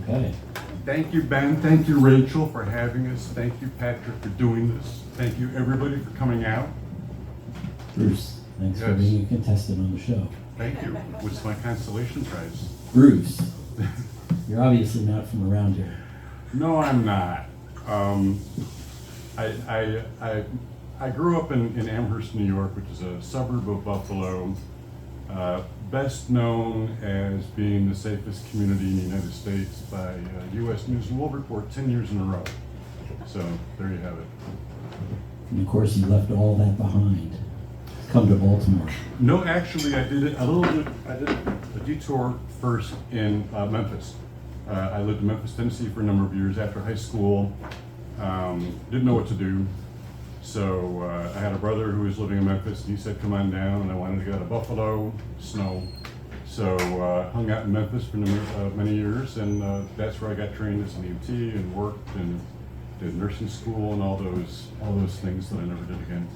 Okay. Thank you, Ben. Thank you, Rachel, for having us. Thank you, Patrick, for doing this. Thank you, everybody, for coming out. Bruce, thanks for Yes. being a contestant on the show. Thank you. What's my consolation prize? Bruce, you're obviously not from around here. No, I'm not. I grew up in Amherst, New York, which is a suburb of Buffalo, best known as being the safest community in the United States by U.S. News and World Report 10 years in a row. So there you have it. And of course, you left all that behind. Come to Baltimore. No, actually, I did a detour first in Memphis. I lived in Memphis, Tennessee for a number of years after high school. Didn't know what to do. So I had a brother who was living in Memphis, and he said, come on down, and I wanted to go to Buffalo, snow. So hung out in Memphis for many years, and that's where I got trained as an EMT and worked and did nursing school and all those things that I never did again.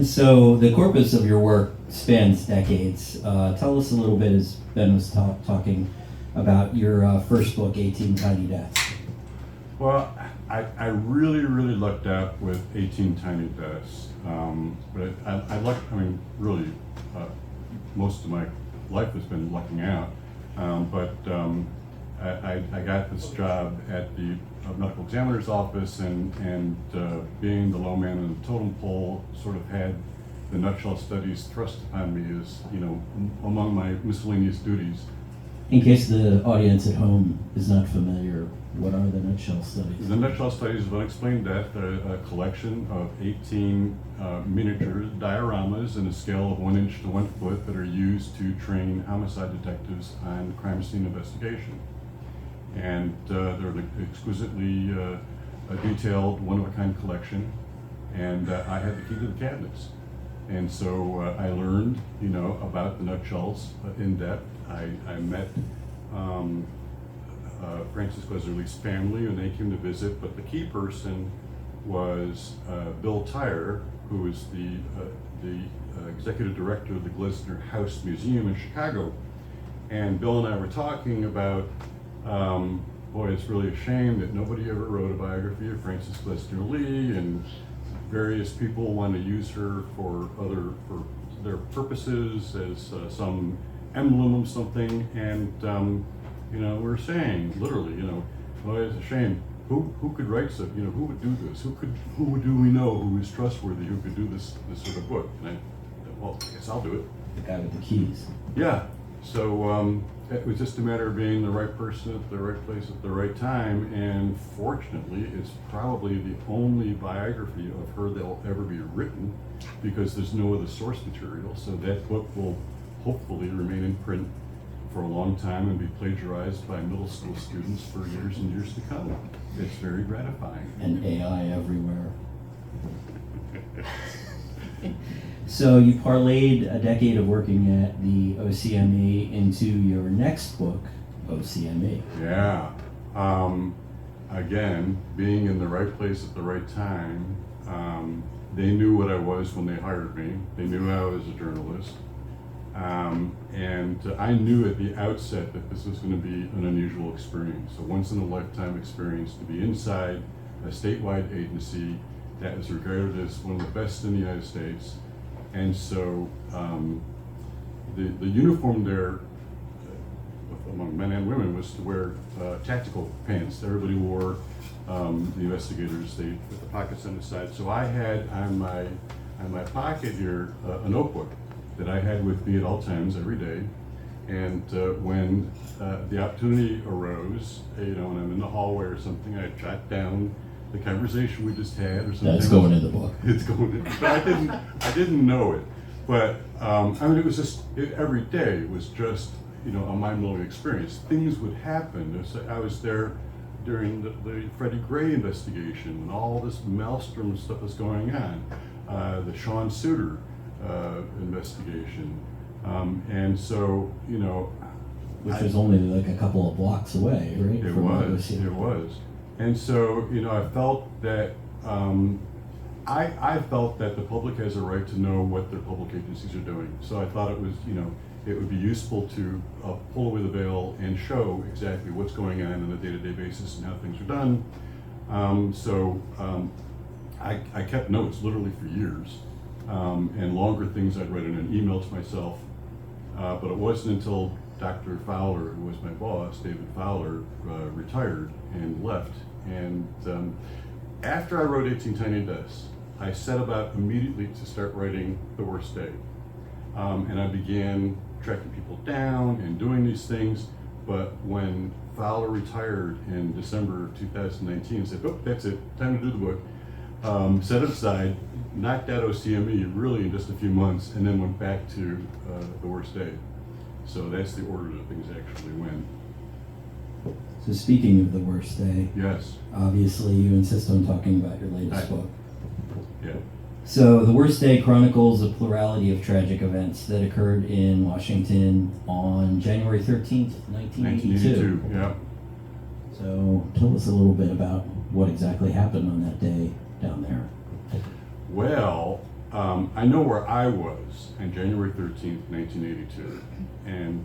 So the corpus of your work spans decades. Tell us a little bit, as Ben was talking about your first book, 18 Tiny Deaths. Well, I really lucked out with 18 Tiny Deaths. But really, most of my life has been lucking out. I got this job at the medical examiner's office, and being the low man on the totem pole, sort of had the nutshell studies thrust upon me as, among my miscellaneous duties. In case the audience at home is not familiar, what are the nutshell studies? The nutshell studies of unexplained death are a collection of 18 miniature dioramas in a scale of 1 inch to 1 foot that are used to train homicide detectives on crime scene investigation. And they're exquisitely detailed, one-of-a-kind collection, and I had the key to the cabinets. And so I learned, about the nutshells in depth. I met Francis Gleserly's family when they came to visit, but the key person was Bill Tyre, who is the executive director of the Glesner House Museum in Chicago. And Bill and I were talking about, boy, it's really a shame that nobody ever wrote a biography of Frances Glessner Lee, and various people want to use her for their purposes as some emblem of something. And we're saying literally, well, it's a shame. Who could write so? Who would do this? Who do we know who is trustworthy? Who could do this sort of book? And I guess I'll do it. The guy with the keys. Yeah. So it was just a matter of being the right person at the right place at the right time, and fortunately, it's probably the only biography of her that will ever be written, because there's no other source material. So that book will hopefully remain in print for a long time and be plagiarized by middle school students for years and years to come. It's very gratifying. And AI everywhere. So you parlayed a decade of working at the OCME into your next book, OCME. Yeah. Again, being in the right place at the right time. They knew what I was when they hired me. They knew I was a journalist. And I knew at the outset that this was going to be an unusual experience, a once-in-a-lifetime experience to be inside a statewide agency that is regarded as one of the best in the United States. And so the uniform there, among men and women, was to wear tactical pants. Everybody wore, the investigators, they put the pockets on the side. So I had on my pocket here a notebook that I had with me at all times, every day. And when the opportunity arose, and I'm in the hallway or something, I jot down the conversation we just had or something. That's going in the book. It's going in, but I didn't know it. But it was just, every day was just, a mind-blowing experience. Things would happen. I was there during the Freddie Gray investigation, and all this maelstrom stuff was going on. The Sean Suiter investigation. And so, Which was only like a couple of blocks away, right? It was. And so, I felt that, I felt that the public has a right to know what their public agencies are doing. So I thought it was, it would be useful to pull away the veil and show exactly what's going on a day-to-day basis and how things are done. I kept notes literally for years, and longer things I'd write in an email to myself. But it wasn't until Dr. Fowler, who was my boss, David Fowler, retired and left. And after I wrote 18 Tiny Deaths, I set about immediately to start writing The Worst Day. And I began tracking people down and doing these things. But when Fowler retired in December of 2019, I said, oh, that's it, time to do the book. Set it aside, knocked out OCME really in just a few months, and then went back to The Worst Day. So that's the order that things actually went. So speaking of The Worst Day, Yes. obviously you insist on talking about your latest book. Yeah. So The Worst Day chronicles a plurality of tragic events that occurred in Washington on January 13th, 1982. Yeah. So tell us a little bit about what exactly happened on that day down there. Well, I know where I was on January 13th, 1982, and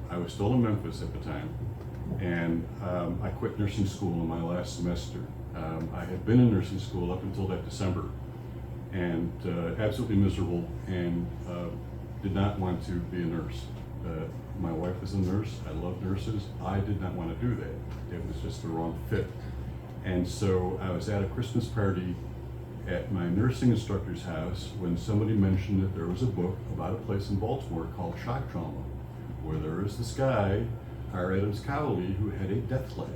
I was still in Memphis at the time, and I quit nursing school in my last semester. I had been in nursing school up until that December, and absolutely miserable, and did not want to be a nurse. My wife is a nurse. I love nurses. I did not want to do that. It was just the wrong fit. And so I was at a Christmas party at my nursing instructor's house when somebody mentioned that there was a book about a place in Baltimore called Shock Trauma, where there was this guy, R. Adams Cowley, who had a death lab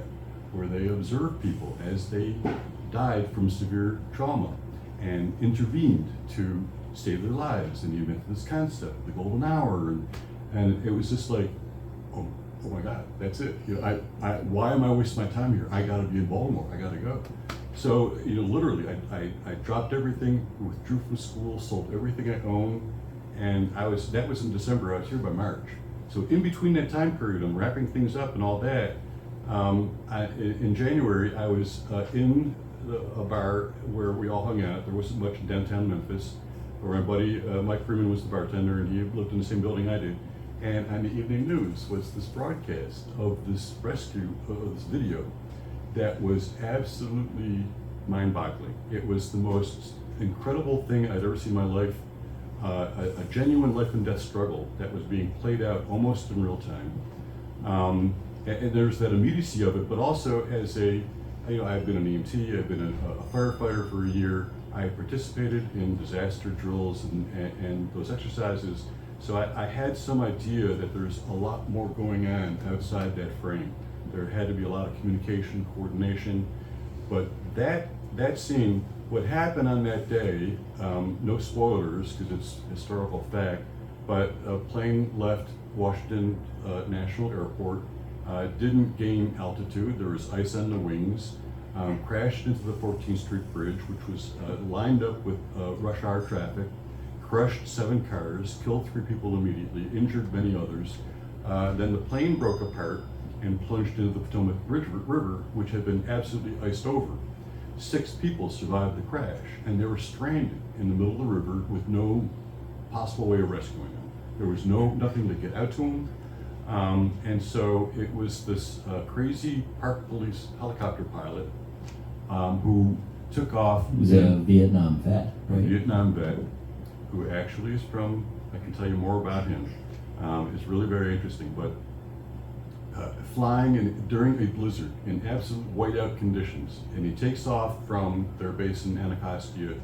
where they observed people as they died from severe trauma and intervened to save their lives. And he invented this concept, the golden hour, and it was just like, oh my God, that's it. You know, why am I wasting my time here? I got to be in Baltimore. I got to go. So, literally, I dropped everything, withdrew from school, sold everything I owned, and that was in December. I was here by March. So in between that time period, I'm wrapping things up and all that. In January, I was in a bar where we all hung out. There wasn't much in downtown Memphis, where my buddy Mike Freeman was the bartender, and he lived in the same building I did. And on the evening news was this broadcast of this rescue, of this video, that was absolutely mind-boggling. It was the most incredible thing I'd ever seen in my life, a genuine life and death struggle that was being played out almost in real time. And there's that immediacy of it, but also as I've been an EMT, I've been a firefighter for a year, I participated in disaster drills and those exercises, so I had some idea that there's a lot more going on outside that frame. There had to be a lot of communication, coordination, but that scene, what happened on that day, no spoilers because it's historical fact, but a plane left Washington National Airport, didn't gain altitude, there was ice on the wings, crashed into the 14th Street Bridge, which was lined up with rush hour traffic, crushed 7 cars, killed 3 people immediately, injured many others. Then the plane broke apart and plunged into the Potomac River, which had been absolutely iced over. 6 people survived the crash, and they were stranded in the middle of the river with no possible way of rescuing them. There was nothing to get out to them. And so it was this crazy Park Police helicopter pilot who took off. He was a Vietnam vet, right? A Vietnam vet, who actually is from, I can tell you more about him. It's really very interesting, but flying during a blizzard in absolute whiteout conditions, and he takes off from their base in Anacostia,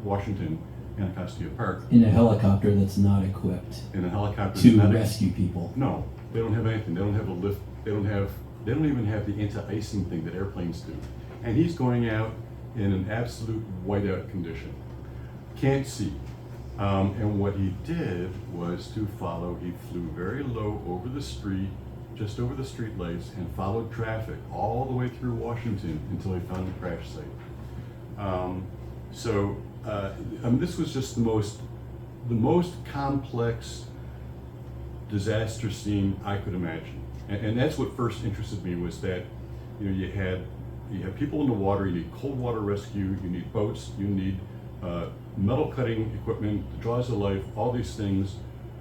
Washington, Anacostia Park. In a helicopter that's not equipped In a helicopter to rescue people. No, they don't have anything. They don't have a lift. They don't even have the anti-icing thing that airplanes do. And he's going out in an absolute whiteout condition. Can't see. And what he did was to follow. He flew very low over the street, just over the street lights, and followed traffic all the way through Washington until he found the crash site. This was just the most complex disaster scene I could imagine, and that's what first interested me, was that you have people in the water. You need cold water rescue. You need boats. You need metal cutting equipment, the jaws of life, all these things.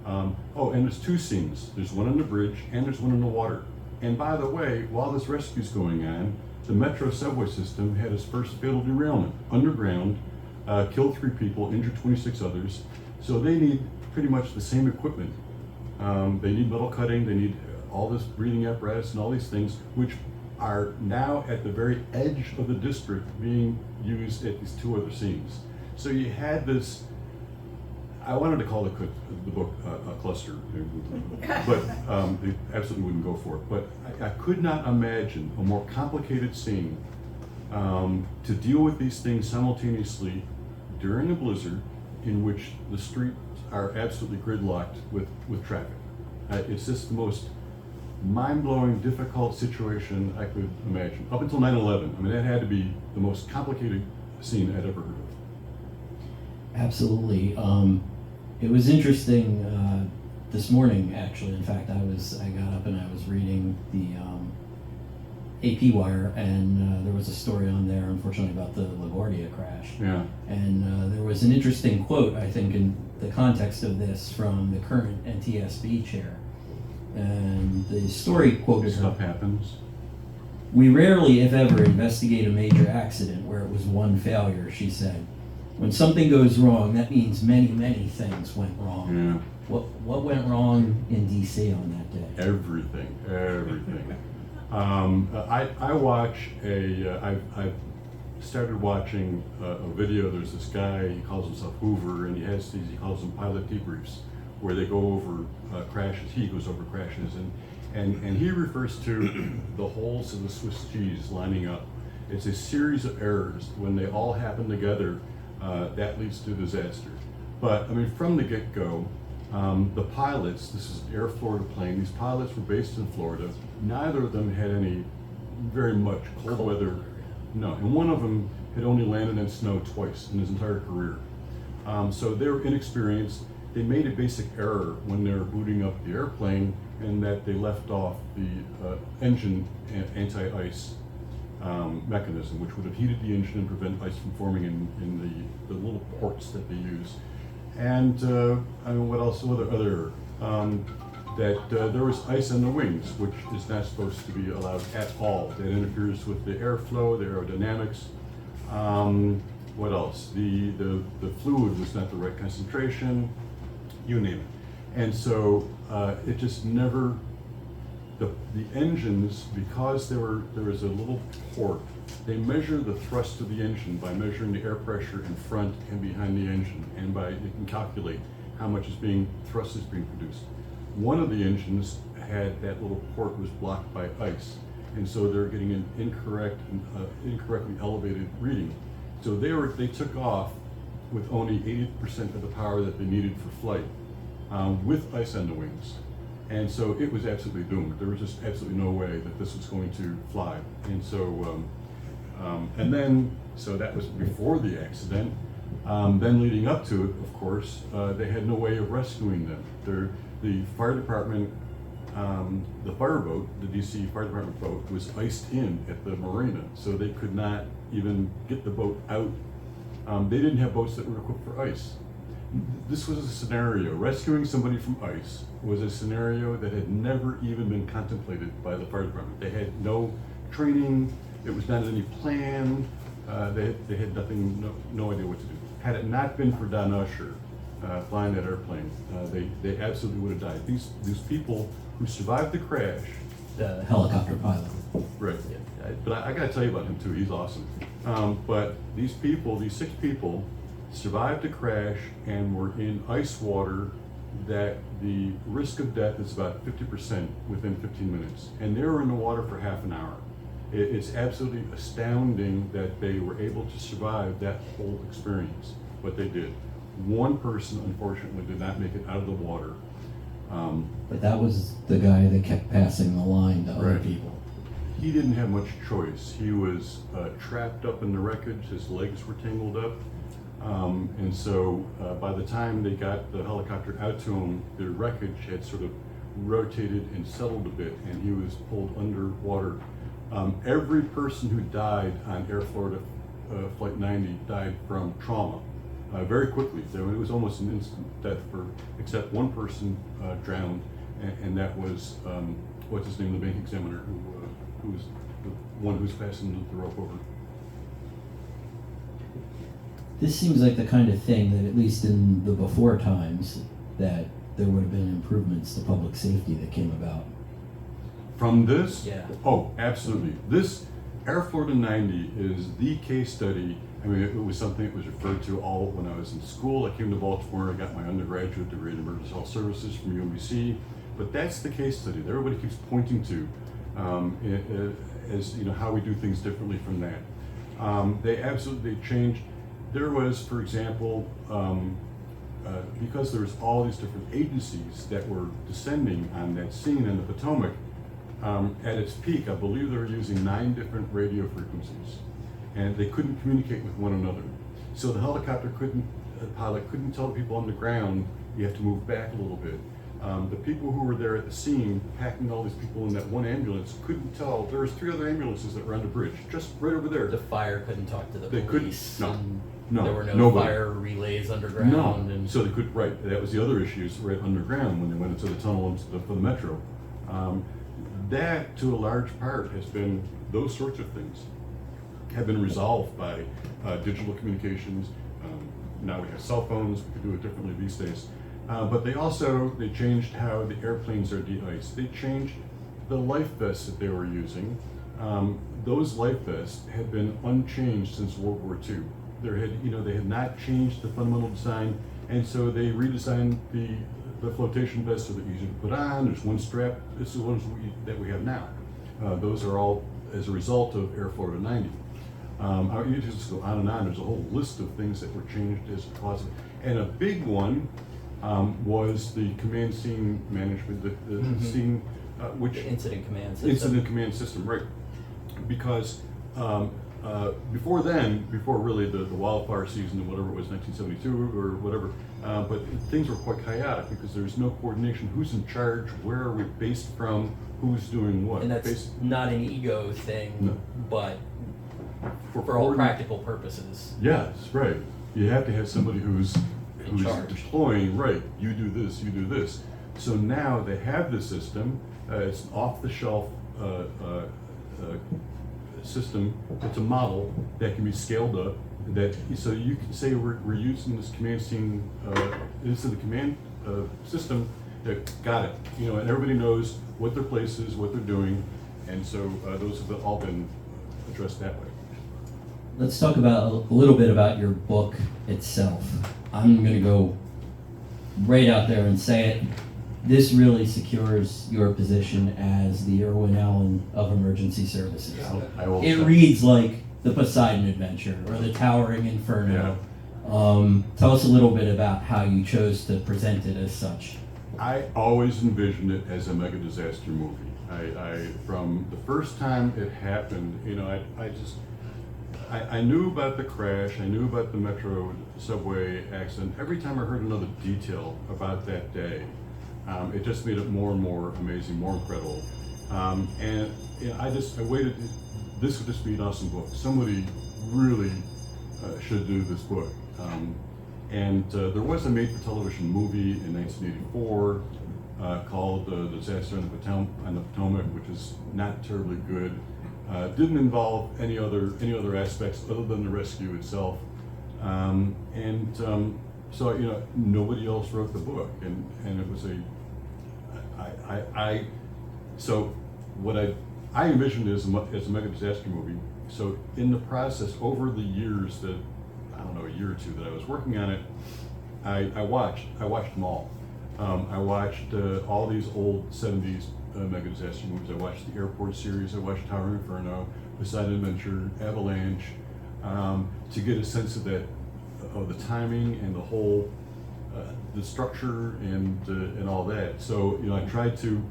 Oh, and there's two scenes. There's one on the bridge and there's one in the water. And by the way, while this rescue's going on, the Metro subway system had its first fatal derailment underground, killed 3 people, injured 26 others. So they need pretty much the same equipment. They need metal cutting, they need all this breathing apparatus and all these things, which are now at the very edge of the district being used at these 2 other scenes. So you had this, I wanted to call the book a cluster, but they absolutely wouldn't go for it. But I could not imagine a more complicated scene to deal with these things simultaneously during a blizzard in which the streets are absolutely gridlocked with traffic. It's just the most mind-blowing, difficult situation I could imagine. Up until 9/11, I mean, that had to be the most complicated scene I'd ever heard of. Absolutely. It was interesting this morning, actually. In fact, I got up and I was reading the AP Wire, and there was a story on there, unfortunately, about the LaGuardia crash. Yeah. And there was an interesting quote, I think, in the context of this from the current NTSB chair. And the story quoted Stuff her. happens. We rarely, if ever, investigate a major accident where it was one failure, she said. When something goes wrong, that means many, many things went wrong. Yeah. What went wrong in DC on that day? Everything. I watch I've started watching a video. There's this guy, he calls himself Hoover, and he calls them pilot debriefs, where they go over crashes. He goes over crashes, and he refers to the holes in the Swiss cheese lining up. It's a series of errors. When they all happen together, that leads to disaster. But I mean, from the get-go, the pilots, this is an Air Florida plane, these pilots were based in Florida. Neither of them had any very much cold weather. No, and one of them had only landed in snow twice in his entire career. So they were inexperienced. They made a basic error when they were booting up the airplane, and that they left off the engine anti-ice mechanism, which would have heated the engine and prevent ice from forming in the little ports that they use. And I mean, what else? Other there was ice on the wings, which is not supposed to be allowed at all. That interferes with the airflow, the aerodynamics. What else? The fluid was not the right concentration. You name it. And so it just never. The engines, because there was a little port, they measure the thrust of the engine by measuring the air pressure in front and behind the engine, and they can calculate how much thrust is being produced. One of the engines had that little port was blocked by ice, and so they're getting an incorrectly elevated reading. So they took off with only 80% of the power that they needed for flight, with ice on the wings. And so it was absolutely doomed. There was just absolutely no way that this was going to fly. And so, so that was before the accident. Then leading up to it, of course, they had no way of rescuing them. The fire department, the fireboat, the DC Fire Department boat, was iced in at the marina, so they could not even get the boat out. They didn't have boats that were equipped for ice. This was a scenario, rescuing somebody from ice was a scenario that had never even been contemplated by the fire department. They had no training, it was not in any plan, they had nothing, no idea what to do. Had it not been for Don Usher flying that airplane, they absolutely would have died. These people who survived the crash. The helicopter pilot. Right, but I gotta tell you about him too, he's awesome. But these 6 people, survived the crash and were in ice water that the risk of death is about 50% within 15 minutes. And they were in the water for half an hour. It's absolutely astounding that they were able to survive that whole experience, but they did. One person, unfortunately, did not make it out of the water. But that was the guy that kept passing the line to other Right. people. He didn't have much choice. He was trapped up in the wreckage, his legs were tangled up. And so by the time they got the helicopter out to him, the wreckage had sort of rotated and settled a bit, and he was pulled underwater. Every person who died on Air Florida Flight 90 died from trauma. very quickly. So it was almost an instant death except one person drowned, and that was, what's his name, the bank examiner, who was the one who's fastened the rope over. This seems like the kind of thing that, at least in the before times, that there would have been improvements to public safety that came about. From this? Yeah. Oh, absolutely. This Air Florida 90 is the case study. I mean, it was something that was referred to all when I was in school. I came to Baltimore, I got my undergraduate degree in emergency health services from UMBC. But that's the case study that everybody keeps pointing to as, you know, how we do things differently from that. They absolutely changed. There was, for example, because there was all these different agencies that were descending on that scene in the Potomac, at its peak, I believe they were using 9 different radio frequencies, and they couldn't communicate with one another. So the pilot couldn't tell the people on the ground, you have to move back a little bit. The people who were there at the scene, packing all these people in that one ambulance, couldn't tell. There was 3 other ambulances that were on the bridge, just right over there. The fire couldn't talk to the They police. couldn't. No, There were no nobody. fire relays underground. No, And so they could, right, that was the other issues right underground when they went into the tunnel for the metro. That, to a large part, has been, those sorts of things have been resolved by digital communications. Now we have cell phones, we can do it differently these days. But they changed how the airplanes are de-iced. They changed the life vests that they were using. Those life vests had been unchanged since World War II. They had not changed the fundamental design, and so they redesigned the flotation vests so they're easier to put on. There's one strap. This is the ones that we have now. Those are all as a result of Air Florida 90. You just go on and on. There's a whole list of things that were changed as a cause, and a big one was the command scene management, the scene, which the incident command system. Incident command system, right? Because before really the wildfire season and whatever it was, 1972 or whatever, but things were quite chaotic because there was no coordination. Who's in charge? Where are we based from? Who's doing what? And that's not an ego thing, No. but for all practical purposes. Yes, right. You have to have somebody who's charge. deploying, right, you do this, you do this. So now they have this system, it's an off-the-shelf system, it's a model that can be scaled up, so you can say we're using this command scene, incident command system, that got it, and everybody knows what their place is, what they're doing, and so those have all been addressed that way. Let's talk about a little bit about your book itself. I'm going to go right out there and say it. This really secures your position as the Irwin Allen of emergency services. It reads like the Poseidon Adventure or the Towering Inferno. Yeah. Tell us a little bit about how you chose to present it as such. I always envisioned it as a mega disaster movie. I from the first time it happened, I knew about the crash, I knew about the Metro subway accident. Every time I heard another detail about that day, it just made it more and more amazing, more incredible. I waited, this would just be an awesome book. Somebody really should do this book. There was a made-for-television movie in 1984 called The Disaster on the Potomac, which is not terribly good. Didn't involve any other aspects other than the rescue itself, so nobody else wrote the book, and it was so what I envisioned it as a mega disaster movie. So in the process, over the years that a year or two that I was working on it, I watched them all. I watched all these old 70s mega disaster movies. I watched the Airport series, I watched Towering Inferno, Poseidon Adventure, Avalanche, to get a sense of the timing and the whole, the structure and all that. So I tried to,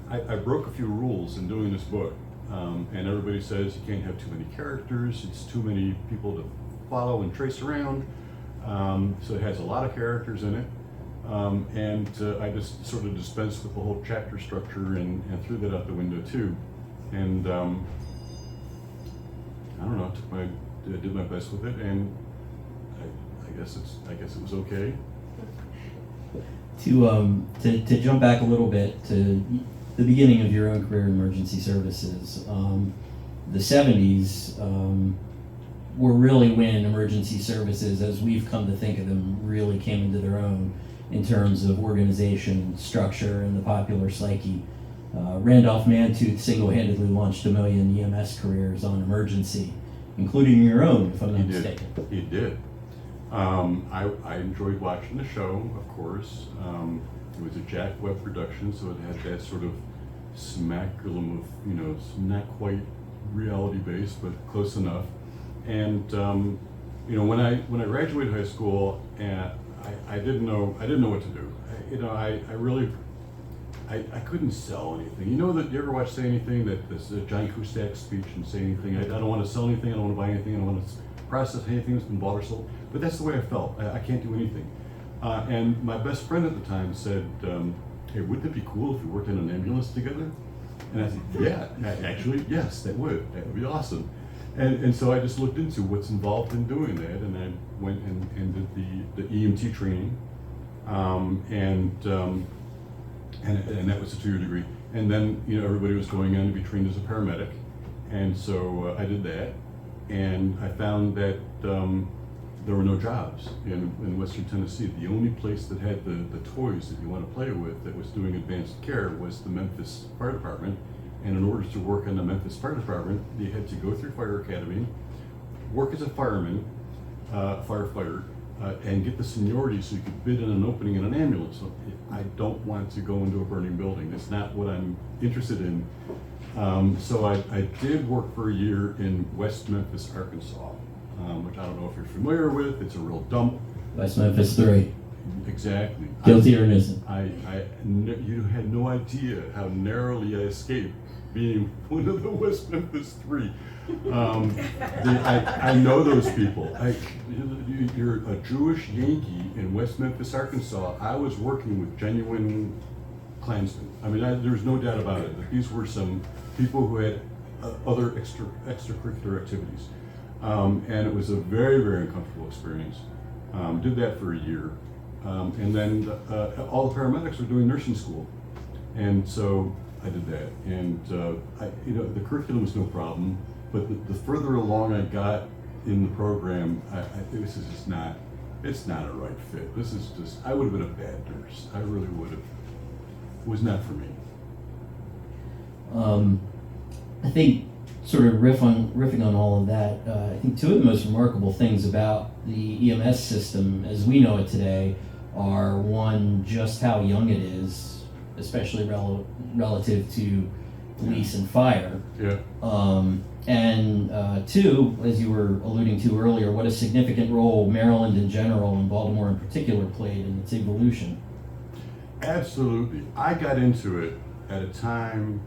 I broke a few rules in doing this book, and everybody says you can't have too many characters, it's too many people to follow and trace around, so it has a lot of characters in it. I just sort of dispensed with the whole chapter structure and threw that out the window too. And I don't know, did my best with it, and guess it was okay. To jump back a little bit to the beginning of your own career in emergency services, the 70s were really when emergency services, as we've come to think of them, really came into their own in terms of organization, structure, and the popular psyche. Randolph Mantooth single-handedly launched 1 million EMS careers on emergency, including your own, if I'm not mistaken. He did. I enjoyed watching the show, of course. It was a Jack Webb production, so it had that sort of smaculum of, not quite reality-based, but close enough. And when I graduated high school, I didn't know what to do. I couldn't sell anything. That you ever watch Say Anything, that this John Cusack speech and Say Anything. I don't want to sell anything. I don't want to buy anything. I don't want to process anything that's been bought or sold. But that's the way I felt. I can't do anything. And my best friend at the time said, "Hey, wouldn't it be cool if we worked in an ambulance together?" And I said, "Yeah, actually, yes, that would. That would be awesome." And so I just looked into what's involved in doing that, and I went and did the EMT training, and that was a 2-year degree. And then everybody was going in to be trained as a paramedic, and so I did that, and I found that there were no jobs in Western Tennessee. The only place that had the toys that you want to play with that was doing advanced care was the Memphis Fire Department. And in order to work in the Memphis Fire Department, you had to go through Fire Academy, work as a fireman, firefighter, and get the seniority so you could bid in an opening in an ambulance. So I don't want to go into a burning building. That's not what I'm interested in. So I did work for a year in West Memphis, Arkansas, which I don't know if you're familiar with. It's a real dump. West Memphis 3. Exactly. Guilty or innocent? You had no idea how narrowly I escaped being one of the West Memphis 3. I know those people. You're a Jewish Yankee in West Memphis, Arkansas. I was working with genuine Klansmen. There's no doubt about it. That these were some people who had other extracurricular activities. And it was a very, very uncomfortable experience. Did that for a year. And then all the paramedics were doing nursing school. And so I did that. And the curriculum was no problem, but the further along I got in the program, this is just not, it's not a right fit. This is just, I would have been a bad nurse. I really would have. It was not for me. I think, sort of riffing on all of that, I think two of the most remarkable things about the EMS system as we know it today are, one, just how young it is, especially relative to police and fire. Yeah. And two, as you were alluding to earlier, what a significant role Maryland in general and Baltimore in particular played in its evolution. Absolutely. I got into it at a time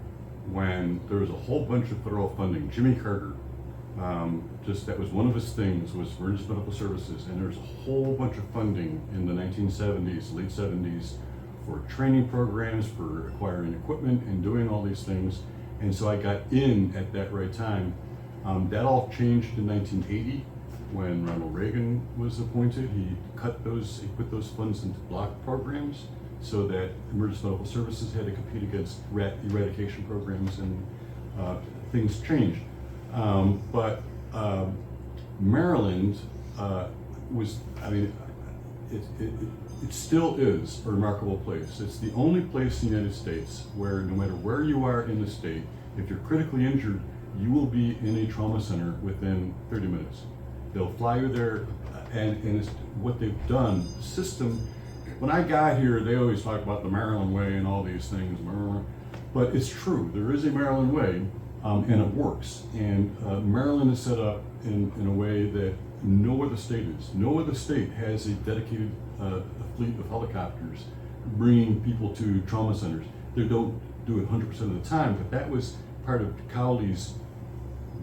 when there was a whole bunch of federal funding. Jimmy Carter, that was one of his things, was emergency medical services, and there was a whole bunch of funding in the 1970s, late 70s, for training programs, for acquiring equipment and doing all these things. And so I got in at that right time. That all changed in 1980 when Ronald Reagan was appointed. He put those funds into block programs so that emergency medical services had to compete against eradication programs, and things changed. But Maryland was, it still is a remarkable place. It's the only place in the United States where no matter where you are in the state, if you're critically injured, you will be in a trauma center within 30 minutes. They'll fly you there, and it's what they've done. The system, when I got here, they always talk about the Maryland way and all these things, but it's true. There is a Maryland way, and it works. And Maryland is set up in a way that no other state is. No other state has a dedicated fleet of helicopters bringing people to trauma centers. They don't do it 100% of the time, but that was part of Cowley's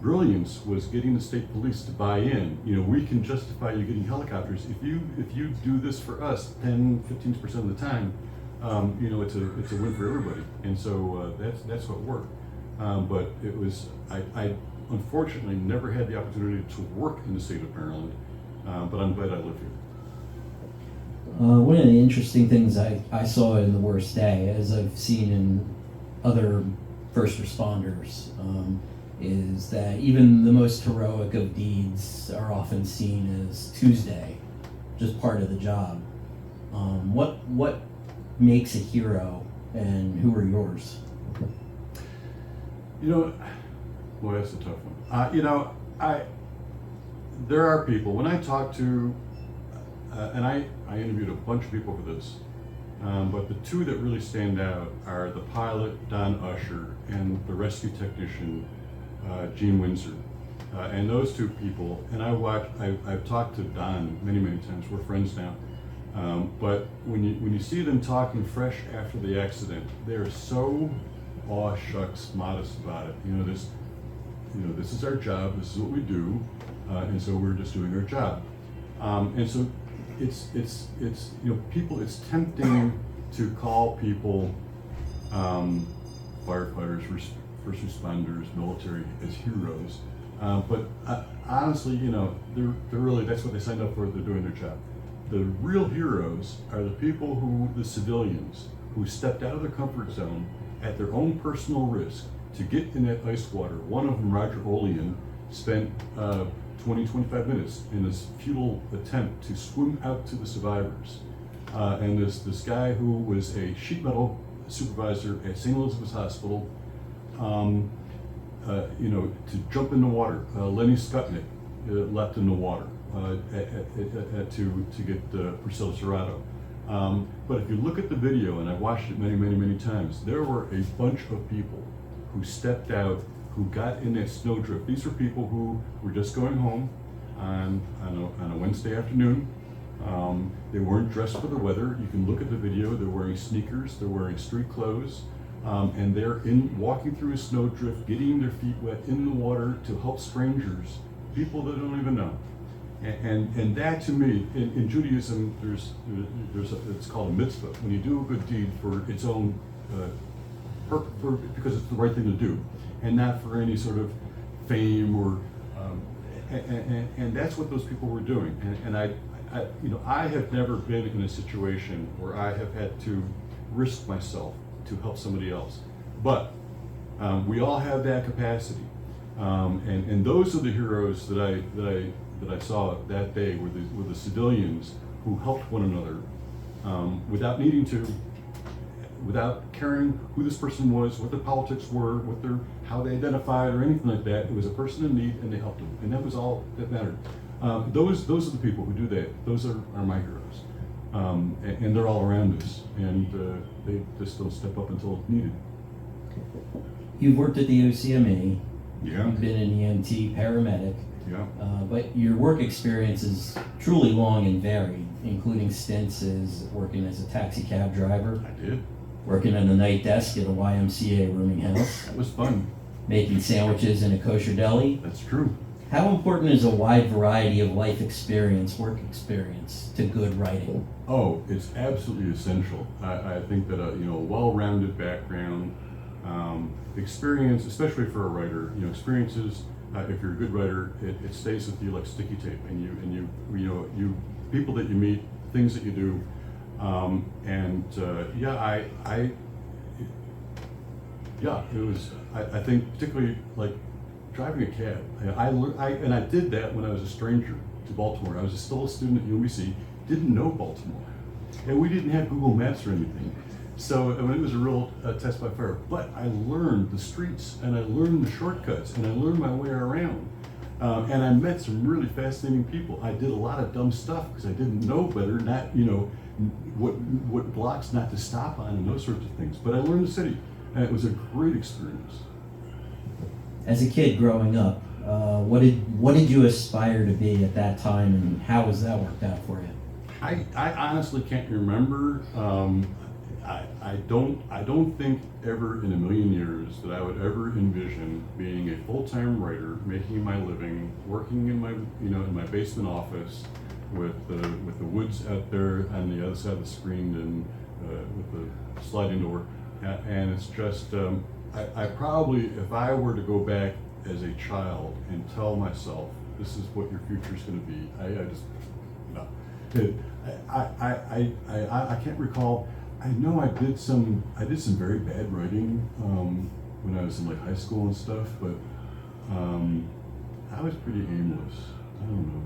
brilliance, was getting the state police to buy in. We can justify you getting helicopters if you do this for us 10-15% of the time. It's a win for everybody, and so that's what worked. But it was, I unfortunately never had the opportunity to work in the state of Maryland, but I'm glad I live here. One of the interesting things I saw in The Worst Day, as I've seen in other first responders, is that even the most heroic of deeds are often seen as Tuesday, just part of the job. What makes a hero, and who are yours? You know, boy, that's a tough one. There are people, when I talk to, and I interviewed a bunch of people for this, but the two that really stand out are the pilot, Don Usher, and the rescue technician, Gene Windsor. And those two people, and I've talked to Don many times, we're friends now. But when you see them talking fresh after the accident, they're so aw shucks modest about it. This is our job, this is what we do, and so we're just doing our job. And so it's people, it's tempting to call people, firefighters, first responders, military, as heroes. But honestly, they're really, that's what they signed up for, they're doing their job. The real heroes are the people the civilians, who stepped out of their comfort zone at their own personal risk to get in that ice water. One of them, Roger Olean, spent 20-25 minutes in this futile attempt to swim out to the survivors. And this guy who was a sheet metal supervisor at St. Elizabeth's Hospital, to jump in the water. Lenny Skutnik leapt in the water to get Priscilla Serrato. But if you look at the video, and I watched it many times, there were a bunch of people who stepped out, who got in that snowdrift. These were people who were just going home on a Wednesday afternoon. They weren't dressed for the weather. You can look at the video. They're wearing sneakers. They're wearing street clothes. And they're walking through a snowdrift, getting their feet wet in the water to help strangers, people that don't even know. And that, to me, in Judaism, it's called a mitzvah. When you do a good deed for its own because it's the right thing to do, and not for any sort of fame or and that's what those people were doing. And I have never been in a situation where I have had to risk myself to help somebody else, but we all have that capacity, and those are the heroes that I saw that day were the civilians who helped one another without needing to, without caring who this person was, what their politics were, how they identified or anything like that. It was a person in need and they helped them, and that was all that mattered. Those are the people who do that. Those are my heroes, and they're all around us, and they just don't step up until needed. You've worked at the OCME. Yeah. You've been an EMT, paramedic. Yeah. But your work experience is truly long and varied, including stints as working as a taxi cab driver. I did. Working on the night desk at a YMCA rooming house. That was fun. Making sandwiches in a kosher deli. That's true. How important is a wide variety of life experience, work experience, to good writing? Oh, it's absolutely essential. I think that a well-rounded background, experience, especially for a writer, experiences. If you're a good writer, it stays with you like sticky tape, and you people that you meet, things that you do, it was. I think particularly like driving a cab. I did that when I was a stranger to Baltimore. I was still a student at UMBC, didn't know Baltimore, and we didn't have Google Maps or anything. So it was a real test by fire. But I learned the streets, and I learned the shortcuts, and I learned my way around. And I met some really fascinating people. I did a lot of dumb stuff because I didn't know better, not what blocks not to stop on and those sorts of things. But I learned the city, and it was a great experience. As a kid growing up, what did you aspire to be at that time, and how has that worked out for you? I honestly can't remember. I don't think ever in a million years that I would ever envision being a full-time writer, making my living, working in my basement office with the woods out there on the other side of the screen and with the sliding door. And it's just I probably, if I were to go back as a child and tell myself this is what your future is going to be, I just no. I can't recall. I know I did some very bad writing when I was in like high school and stuff, but I was pretty aimless. I don't know.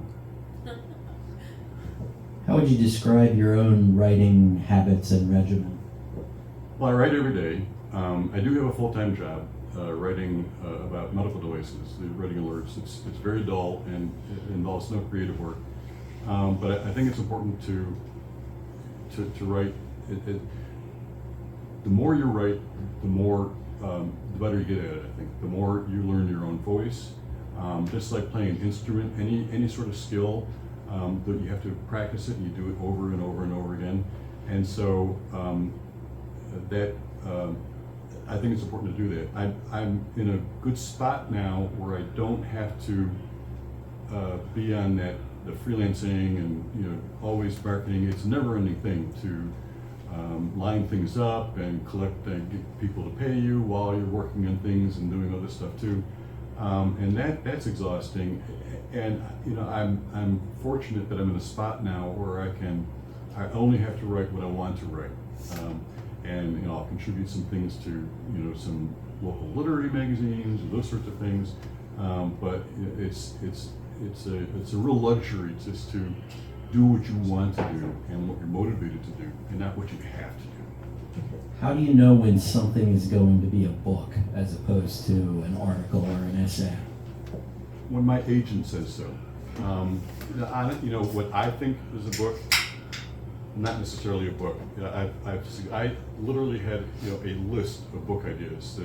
How would you describe your own writing habits and regimen? Well, I write every day. I do have a full-time job writing about medical devices, the writing alerts. It's very dull and it involves no creative work. But I think it's important to write. The more you write, the better you get at it. I think the more you learn your own voice. Just like playing an instrument, any sort of skill, that you have to practice it and you do it over and over and over again. And so I think it's important to do that. I'm in a good spot now where I don't have to be on the freelancing and always marketing. It's a never-ending thing to line things up and collect and get people to pay you while you're working on things and doing other stuff too. And that's exhausting. And I'm fortunate that I'm in a spot now where I only have to write what I want to write. And I'll contribute some things to some local literary magazines and those sorts of things. But it's a real luxury just to do what you want to do and what you're motivated to do, and not what you have to do. How do you know when something is going to be a book as opposed to an article or an essay? When my agent says so. What I think is a book, not necessarily a book. I literally had a list of book ideas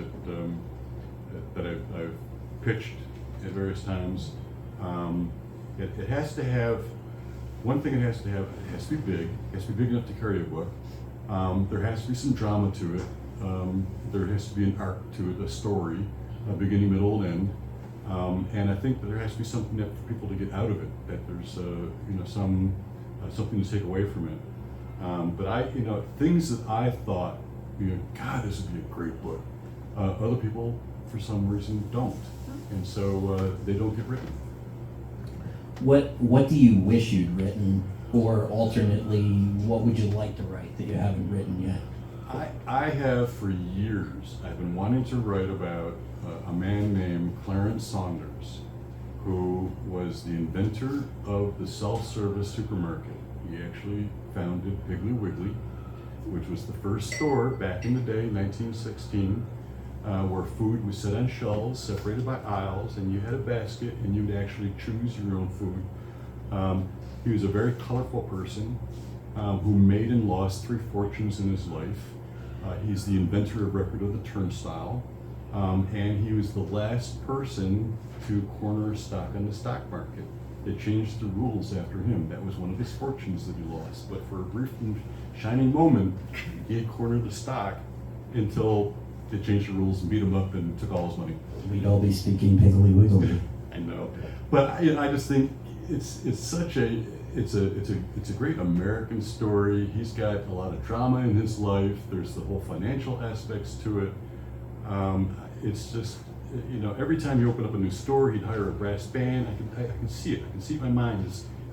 that I've pitched at various times. It has to have one thing. It has to be big. It has to be big enough to carry a book. There has to be some drama to it. There has to be an arc to it, a story, a beginning, middle, and end. And I think that there has to be something that for people to get out of it. That there's something to take away from it. But things that I thought, God, this would be a great book. Other people, for some reason, don't, and so they don't get written. What do you wish you'd written, or alternately, what would you like to write that you haven't written yet? I have for years. I've been wanting to write about a man named Clarence Saunders, who was the inventor of the self-service supermarket. He actually founded Piggly Wiggly, which was the first store back in the day, 1916, where food was set on shelves, separated by aisles, and you had a basket, and you would actually choose your own food. He was a very colorful person who made and lost 3 fortunes in his life. He's the inventor of record of the turnstile, and he was the last person to corner a stock on the stock market. They changed the rules after him. That was one of his fortunes that he lost. But for a brief and shining moment, he had cornered the stock until they changed the rules and beat him up and took all his money. We'd all be speaking Piggly Wiggly. I know, but I just think it's a great American story. He's got a lot of drama in his life. There's the whole financial aspects to it. It's just, every time you open up a new store, he'd hire a brass band. I can see it. I can see in my mind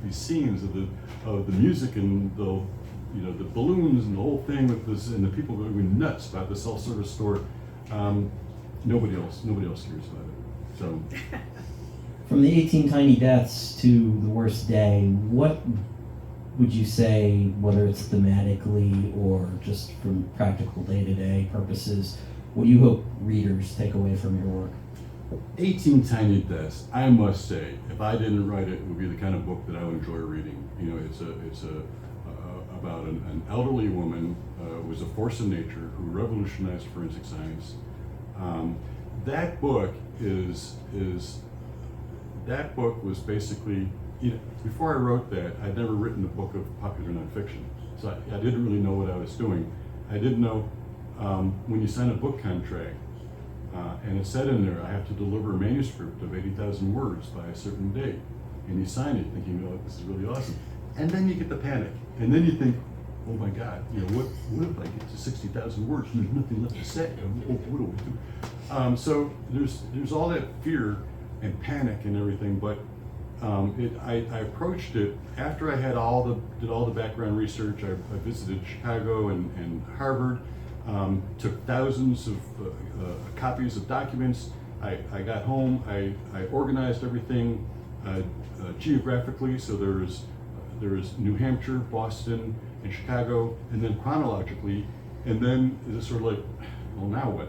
these scenes of the music and the balloons and the whole thing with this, and the people going nuts about the self-service store. Nobody else cares about it. So. From the 18 Tiny Deaths to The Worst Day, what would you say, whether it's thematically or just from practical day-to-day purposes, what do you hope readers take away from your work? 18 Tiny Deaths, I must say, if I didn't write it, would be the kind of book that I would enjoy reading. It's about an elderly woman who was a force of nature who revolutionized forensic science. That book was basically, before I wrote that, I'd never written a book of popular nonfiction, so I didn't really know what I was doing. I didn't know when you sign a book contract, and it said in there, I have to deliver a manuscript of 80,000 words by a certain date, and you sign it thinking, this is really awesome. And then you get the panic, and then you think, oh my God, what if I get to 60,000 words and there's nothing left to say? What do we do? So there's all that fear and panic and everything, but I approached it after I had did all the background research. I visited Chicago and Harvard, took thousands of copies of documents. I got home, I organized everything geographically, so there is New Hampshire, Boston, and Chicago, and then chronologically, and then it's sort of like, well, now what?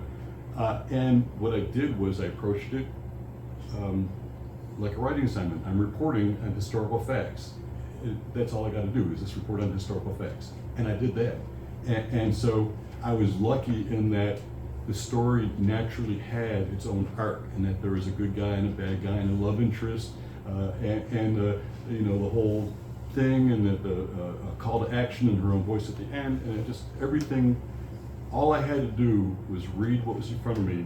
And what I did was I approached it like a writing assignment. I'm reporting on historical facts. That's all I got to do is just report on historical facts, and I did that. And so I was lucky in that the story naturally had its own arc, and that there was a good guy and a bad guy and a love interest, and you know, the whole thing, and that a call to action and her own voice at the end, and it just everything. All I had to do was read what was in front of me,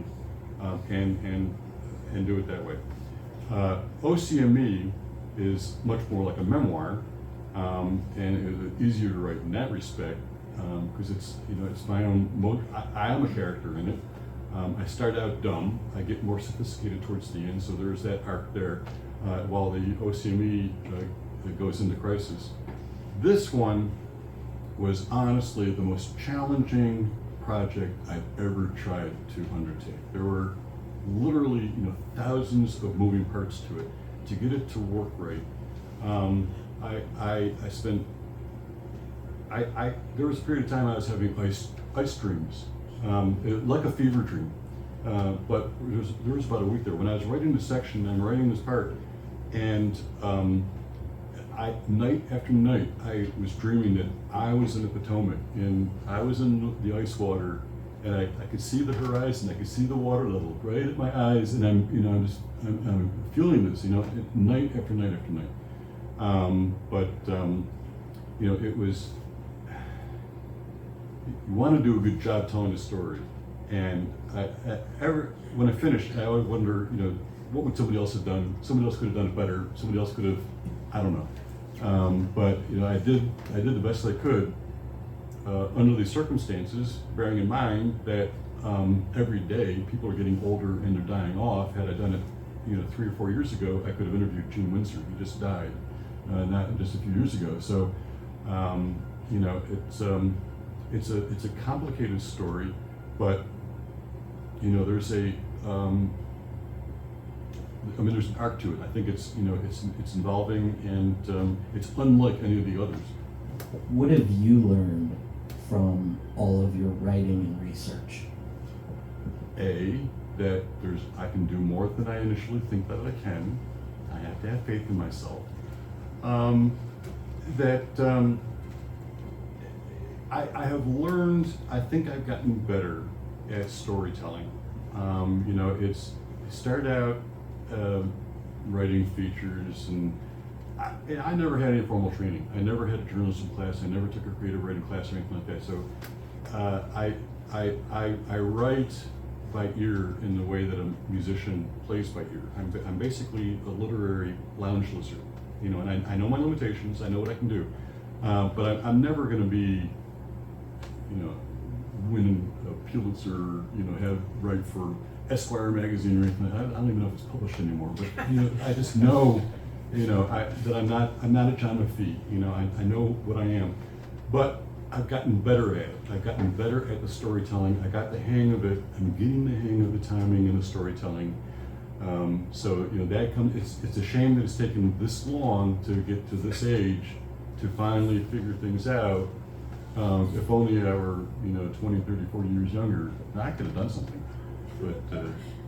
and do it that way. OCME is much more like a memoir, and it was easier to write in that respect. Because it's, you know, it's my own I am a character in it. I start out dumb, I get more sophisticated towards the end, so there's that arc there, while the OCME goes into crisis. This one was honestly the most challenging project I've ever tried to undertake. There were literally, you know, thousands of moving parts to it. To get it to work right, I spent there was a period of time I was having ice dreams, like a fever dream. But there was about a week there when I was writing this section. I'm writing this part, and night after night I was dreaming that I was in the Potomac and I was in the ice water, and I could see the horizon, I could see the water level right at my eyes, and I'm feeling this, you know, night after night after night. You know, it was. You want to do a good job telling a story, and when I finished, I always wonder, you know, what would somebody else have done? Somebody else could have done it better. Somebody else could have, I don't know. But you know, I did the best I could under these circumstances, bearing in mind that every day people are getting older and they're dying off. Had I done it, you know, 3 or 4 years ago, I could have interviewed Gene Windsor. He just died, not just a few years ago. So, you know, it's a complicated story, but you know, there's there's an arc to it. I think it's, you know, it's involving, and it's unlike any of the others. What have you learned from all of your writing and research? That I can do more than I initially think that I can. I have to have faith in myself. I have learned, I think I've gotten better at storytelling. You know, I started out writing features, and I never had any formal training. I never had a journalism class. I never took a creative writing class or anything like that. So I write by ear in the way that a musician plays by ear. I'm basically a literary lounge lizard, you know, and I know my limitations. I know what I can do, but I'm never going to be, you know, win a Pulitzer, you know, write for Esquire magazine or anything. I don't even know if it's published anymore, but you know, I just know, you know, that I'm not a John McPhee. You know, I know what I am, but I've gotten better at it. I've gotten better at the storytelling. I got the hang of it. I'm getting the hang of the timing and the storytelling. So you know, that comes. It's a shame that it's taken this long to get to this age to finally figure things out. If only I were, you know, 20, 30, 40 years younger, I could have done something. But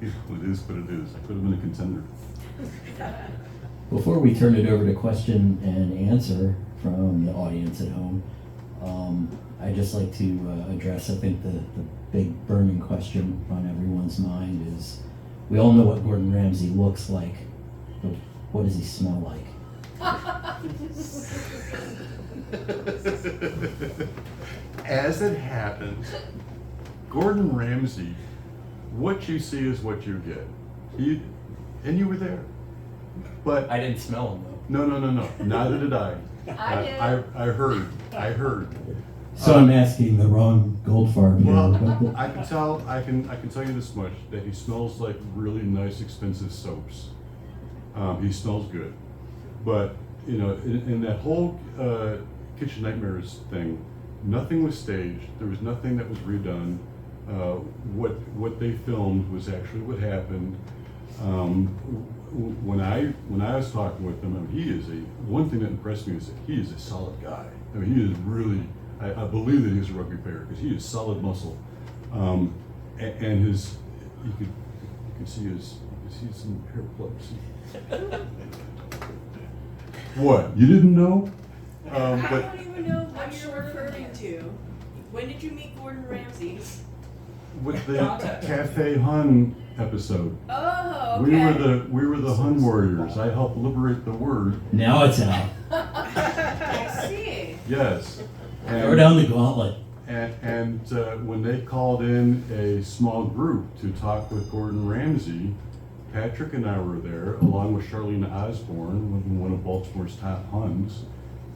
you know, it is what it is. I could have been a contender. Before we turn it over to question and answer from the audience at home, I'd just like to address, I think, the big burning question on everyone's mind is, we all know what Gordon Ramsay looks like, but what does he smell like? As it happens, Gordon Ramsay, what you see is what you get. And you were there. But I didn't smell him though. No. Neither did I. I did. I heard. So I'm asking the wrong Goldfarb here. Well, I can tell you this much, that he smells like really nice, expensive soaps. He smells good. But you know, in that whole Kitchen Nightmares thing, nothing was staged. There was nothing that was redone. What they filmed was actually what happened. When I was talking with him, I mean, he is one thing that impressed me is that he is a solid guy. I mean, he is really. I believe that he's a rugby player because he is solid muscle, and his you can see some hair plugs. What, you didn't know? I don't even know what you're referring to. When did you meet Gordon Ramsay? With the Cafe Hun episode. Oh, okay. We were the Hun warriors. I helped liberate the word. Now it's out. I see. Yes. Throw down the gauntlet. And when they called in a small group to talk with Gordon Ramsay, Patrick and I were there, along with Charlene Osborne, one of Baltimore's top Huns.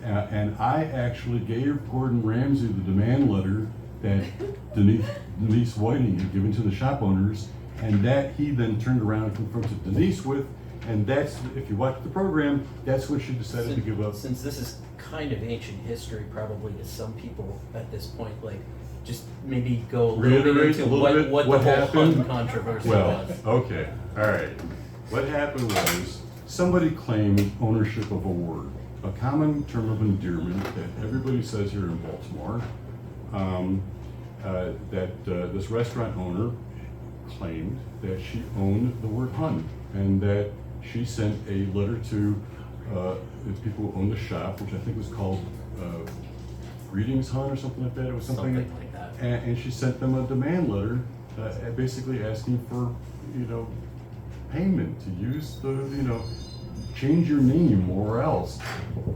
And I actually gave Gordon Ramsay the demand letter that Denise Whiting had given to the shop owners, and that he then turned around and confronted Denise with. And that's, if you watch the program, that's when she decided to give up. Since this is kind of ancient history, probably to some people at this point, like, just maybe go a little bit Reiterate into a little bit what what the whole happened. Hun controversy Well, was. okay, all right. What happened was somebody claimed ownership of a word, a common term of endearment that everybody says here in Baltimore. This restaurant owner claimed that she owned the word Hun, and that she sent a letter to the people who owned the shop, which I think was called Greetings Hun or something like that. It was something like that. And she sent them a demand letter, basically asking for, payment to use change your name or else.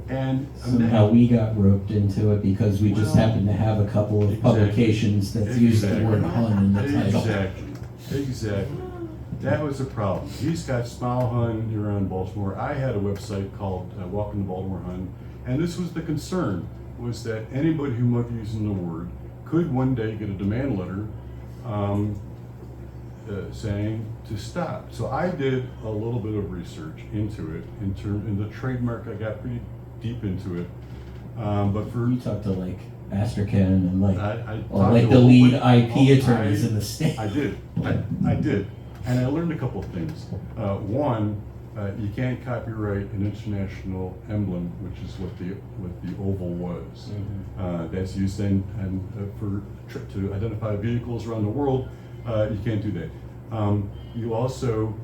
And Somehow we got roped into it because we just Well, happened to have a couple of exactly. publications that used the word Hun in the title. Exactly. That was the problem. He's got Smile Hun here in Baltimore. I had a website called Welcome to Baltimore Hun, and this was the concern, was that anybody who might be using the word could one day get a demand letter saying to stop. So I did a little bit of research into it. In the trademark, I got pretty deep into it. But for You talked to like Astrachan and like, I or talked like to the a lead whole- IP attorneys in the state. I did. I did. And I learned a couple of things. One, you can't copyright an international emblem, which is what the oval was. That's used then to identify vehicles around the world. You can't do that. You also,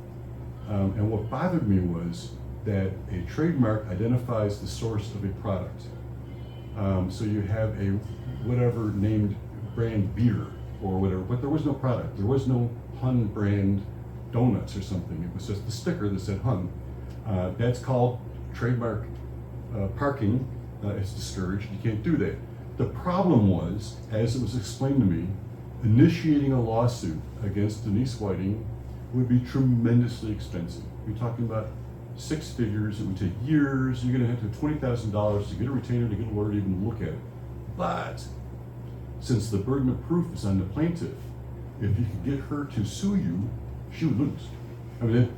and what bothered me was that a trademark identifies the source of a product. So you have a whatever named brand beer or whatever, but there was no product. There was no Hun brand donuts or something. It was just the sticker that said Hun. That's called trademark parking. It's discouraged. You can't do that. The problem was, as it was explained to me, initiating a lawsuit against Denise Whiting would be tremendously expensive. You're talking about 6 figures. It would take years. You're going to have to have $20,000 to get a retainer, to get a lawyer to even look at it. But since the burden of proof is on the plaintiff, if you could get her to sue you, she would lose. I mean,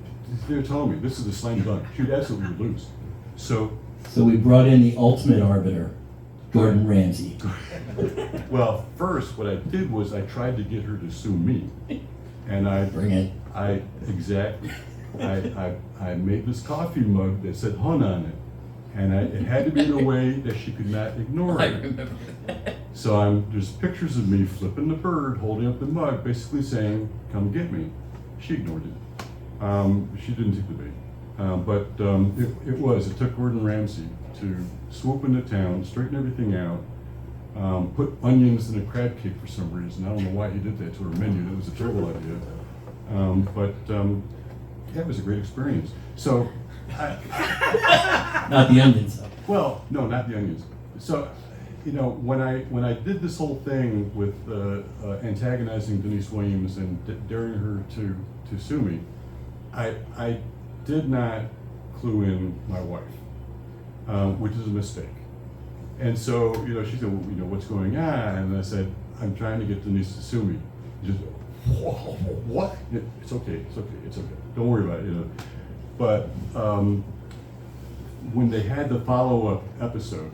they're telling me this is a slam dunk. She would absolutely lose. So we brought in the ultimate arbiter, Gordon Ramsay. well, first, what I did was I tried to get her to sue me, and I Bring it. I made this coffee mug that said Hun on it, and it had to be in a way that she could not ignore I it. remember that. So there's pictures of me flipping the bird, holding up the mug, basically saying, "Come get me." She ignored it. She didn't take the bait. It took Gordon Ramsay to swoop into town, straighten everything out, put onions in a crab cake for some reason. I don't know why he did that to her menu. That was a terrible idea. It was a great experience. So, Not the onions though. well, no, not the onions. So, when I did this whole thing with antagonizing Denise Williams and daring her to sue me, I did not clue in my wife, which is a mistake. And so, she said, well, what's going on? And I said, I'm trying to get Denise to sue me. She just, what? It's okay. Don't worry about it. But when they had the follow-up episode,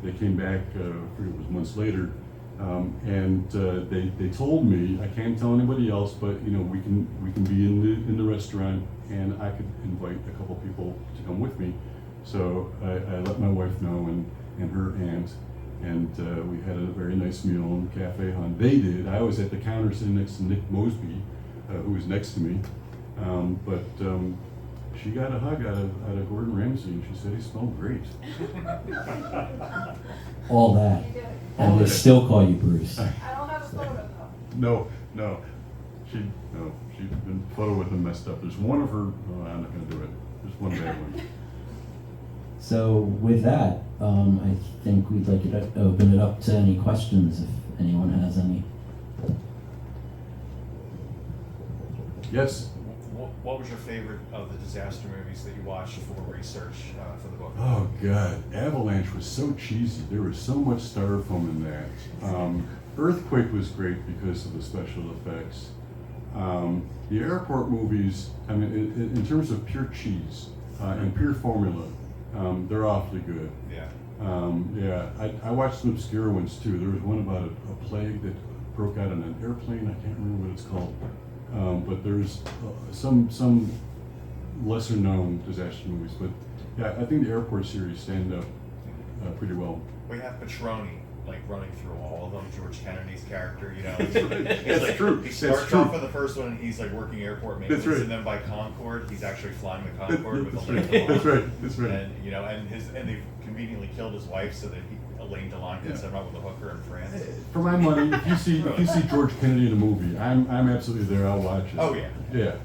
they came back, I forget it was months later, and they told me, I can't tell anybody else, but you know, we can be in the restaurant, and I could invite a couple people to come with me. So I let my wife know, and her aunt, and we had a very nice meal in Cafe Hun. They did. I was at the counter sitting next to Nick Mosby, who was next to me, but she got a hug out of Gordon Ramsay, and she said he smelled great. All that, and they still call you Bruce. I don't have a photo though. No, she's been photo with him messed up. There's one of her. Oh, I'm not going to do it. There's one bad one. So with that, I think we'd like to open it up to any questions if anyone has any. Yes. What was your favorite of the disaster movies that you watched for research for the book? Oh God, Avalanche was so cheesy. There was so much styrofoam in that. Earthquake was great because of the special effects. The airport movies, I mean, in terms of pure cheese and pure formula, they're awfully good. Yeah. I watched some obscure ones too. There was one about a plague that broke out on an airplane. I can't remember what it's called. But there's some lesser known disaster movies. But yeah, I think the airport series stand up pretty well. We have Petroni, like running through all of them. George Kennedy's character, you know. That's like, true. He That's starts true. off in the first one, and he's like working airport maintenance, That's right. and then by Concorde, he's actually flying the Concorde with That's Elaine right. Delon. That's right. That's right. And you know, and they conveniently killed his wife so that Elaine Delon can set him up with a hooker in France. For my money, if you see George Kennedy in a movie, I'm absolutely there. I'll watch it. Oh yeah. Yeah.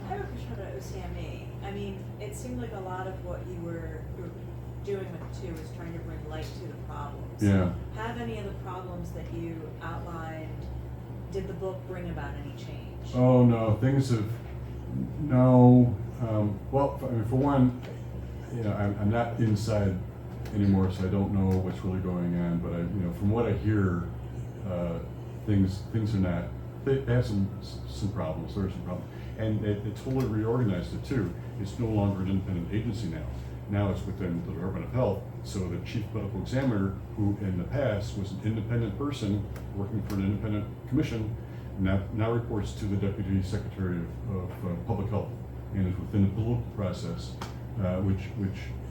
I have a question about OCME. I mean, it seemed like a lot of what you were doing with it too was trying to bring light to the problems. Yeah. Have any of the problems that you outlined, did the book bring about any change? Oh no, things have no. Well, I mean, for one, you know, I'm not inside anymore, so I don't know what's really going on. But from what I hear, things are not. They have some problems. There are some problems, and they totally reorganized it too. It's no longer an independent agency now. Now it's within the Department of Health. So the chief medical examiner, who in the past was an independent person working for an independent commission, now reports to the deputy secretary of public health, and is within the political process, which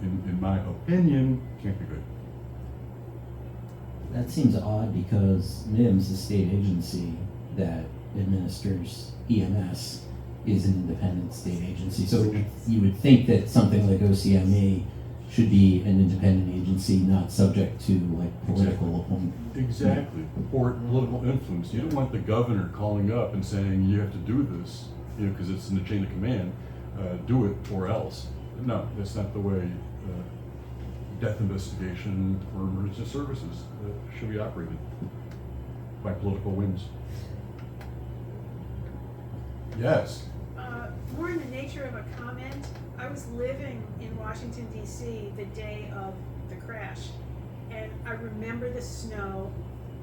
in my opinion can't be good. That seems odd because NIMS, the state agency that administers EMS, is an independent state agency. So you would think that something like OCME should be an independent agency, not subject to like political appointment. Exactly. Or political influence. You don't want the governor calling up and saying you have to do this, because it's in the chain of command. Do it or else. No, that's not the way death investigation or emergency services should be operated, by political whims. Yes. More in the nature of a comment, I was living in Washington, D.C. the day of the crash, and I remember the snow.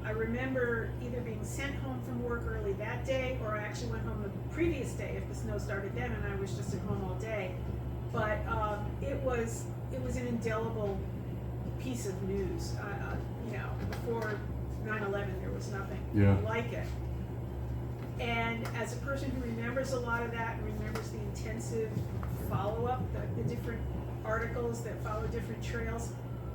I remember either being sent home from work early that day, or I actually went home the previous day if the snow started then, and I was just at home all day. But it was an indelible piece of news. Before 9/11, there was nothing like it. And as a person who remembers a lot of that and remembers the intensive follow-up, the different articles that follow different trails,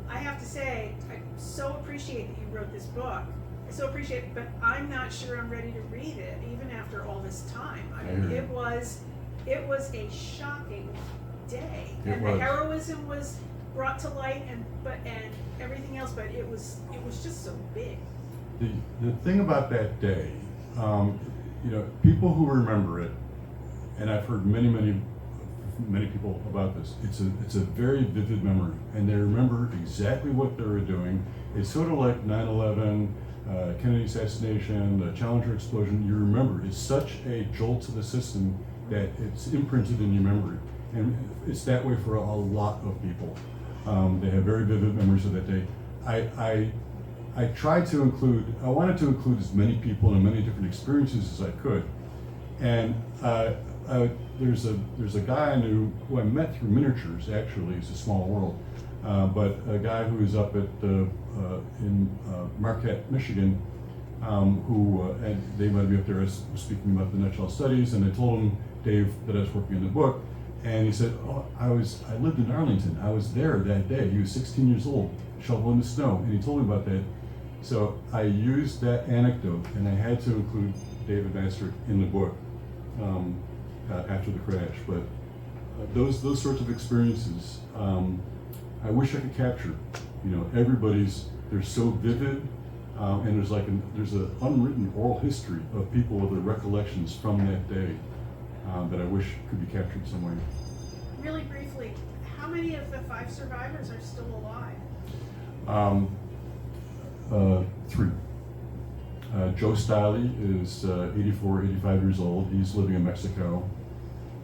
I have to say, I so appreciate that you wrote this book. I so appreciate it, but I'm not sure I'm ready to read it, even after all this time. I mean, it was a shocking day. It And was. the heroism was brought to light and everything else, but it was just so big. The thing about that day, people who remember it, and I've heard many people about this. It's a very vivid memory, and they remember exactly what they were doing. It's sort of like 9/11, Kennedy assassination, the Challenger explosion. You remember. It's such a jolt to the system that it's imprinted in your memory, and it's that way for a lot of people. They have very vivid memories of that day. I wanted to include as many people and many different experiences as I could. And there's a guy I knew who I met through miniatures. Actually, it's a small world. But a guy who is up at in Marquette, Michigan, and they might be up there speaking about the Nutshell Studies, and I told him, Dave, that I was working on the book, and he said, "Oh, I lived in Arlington. I was there that day." He was 16 years old, shoveling the snow, and he told me about that. So I used that anecdote, and I had to include David Master in the book after the crash. But those sorts of experiences, I wish I could capture. You know, they're so vivid, and there's an unwritten oral history of people with their recollections from that day that I wish could be captured some way. Really briefly, how many of the 5 survivors are still alive? 3. Joe Stiley is 84, 85 years old. He's living in Mexico.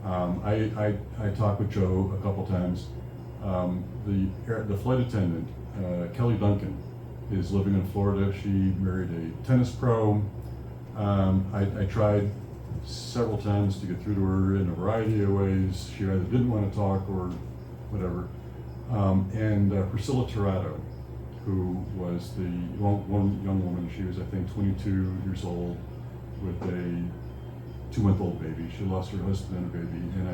I talked with Joe a couple times. The flight attendant, Kelly Duncan, is living in Florida. She married a tennis pro. I tried several times to get through to her in a variety of ways. She either didn't want to talk or whatever. And Priscilla Tirado, who was the one young woman. She was, I think, 22 years old with a 2-month-old baby. She lost her husband and a baby, and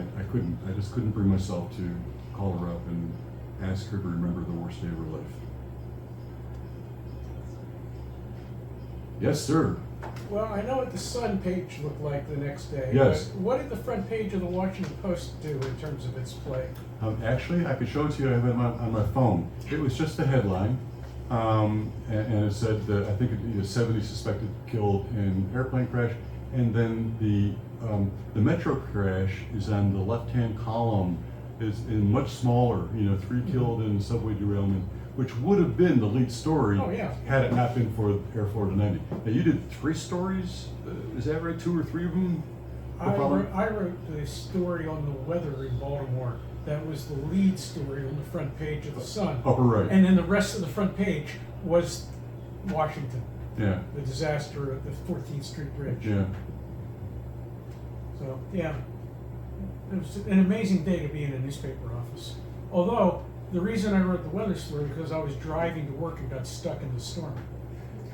I just couldn't bring myself to call her up and ask her to remember the worst day of her life. Yes, sir. Well, I know what the Sun page looked like the next day. Yes. But what did the front page of the Washington Post do in terms of its play? Actually, I could show it to you. I have it on my phone. It was just a headline, and it said I think 70 suspected killed in airplane crash, and then the metro crash is on the left-hand column. Is in much smaller. 3 killed in subway derailment, which would have been the lead story. Oh, yeah. Had it not been for Air Florida 90. Now you did 3 stories. Is that right? 2 or 3 of them? I wrote the story on the weather in Baltimore. That was the lead story on the front page of the Sun. Upper right. And then the rest of the front page was Washington, Yeah. the disaster at the 14th Street Bridge. Yeah. So, yeah, it was an amazing day to be in a newspaper office. Although, the reason I wrote the weather story because I was driving to work and got stuck in the storm.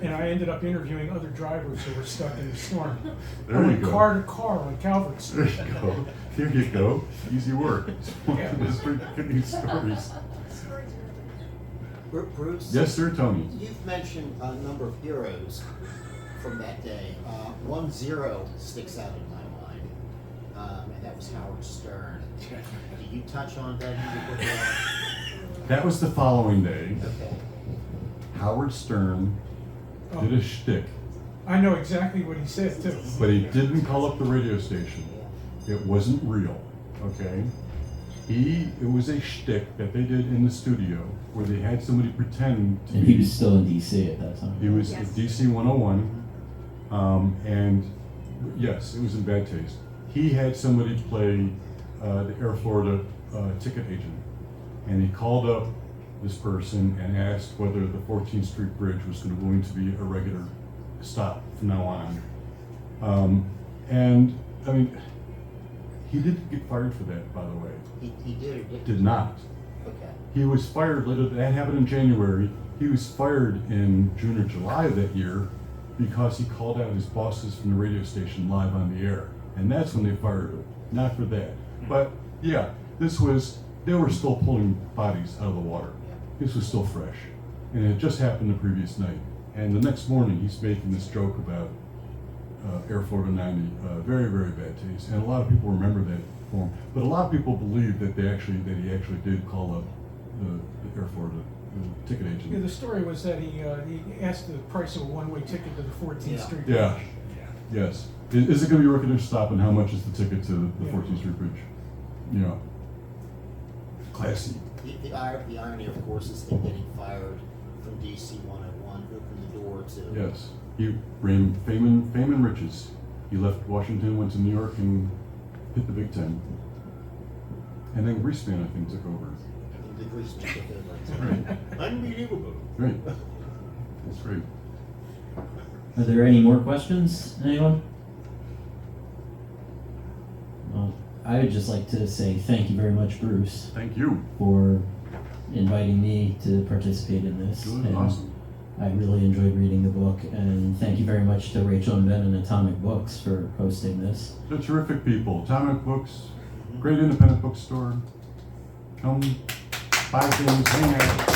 And I ended up interviewing other drivers who were stuck in the storm. There I you went go. car to car on Calvert There Street. you go. There you go. Easy work. Yeah. Just pretty good news stories. Stories are Bruce? Yes, sir, Tony. You've mentioned a number of heroes from that day. 1-0 sticks out in my mind, and that was Howard Stern. Did you touch on that in your book? That was the following day. Okay. Howard Stern did a shtick, I know exactly what he said too. but he didn't call up the radio station. It wasn't real, okay? It was a shtick that they did in the studio where they had somebody pretend to And be. he was still in DC at that time. He was Yes. at DC 101, and yes, it was in bad taste. He had somebody play the Air Florida ticket agent, and he called up this person and asked whether the 14th Street Bridge was going to be a regular stop from now on. And I mean, he didn't get fired for that, by the way. He did or didn't? Did not. Okay. He was fired later. That happened in January. He was fired in June or July of that year because he called out his bosses from the radio station live on the air, and that's when they fired him. Not for that, but yeah, they were still pulling bodies out of the water. This was still fresh, and it just happened the previous night. And the next morning, he's making this joke about Air Florida 90. Very, very bad taste, and a lot of people remember that form. But a lot of people believe that he actually did call up the Air Florida ticket agent. Yeah, the story was that he asked the price of a one-way ticket to the 14th Yeah. Street Yeah. Bridge. Yes. Is it going to be a recognition stop, and how much is the ticket to the Yeah. 14th Street Bridge? Yeah. Classy. The irony, of course, is him getting fired from DC 101 opened the door to. Yes. He ran fame and riches. He left Washington, went to New York, and hit the Big Ten. And then Greenspan, I think, took over. The Grease took over. Unbelievable. Great. That's great. Are there any more questions, anyone? I would just like to say thank you very much, Bruce, Thank you. for inviting me to participate in this. Good, And awesome. I really enjoyed reading the book, and thank you very much to Rachel and Ben and Atomic Books for hosting this. They're terrific people. Atomic Books, great independent bookstore. Come buy things, hang out.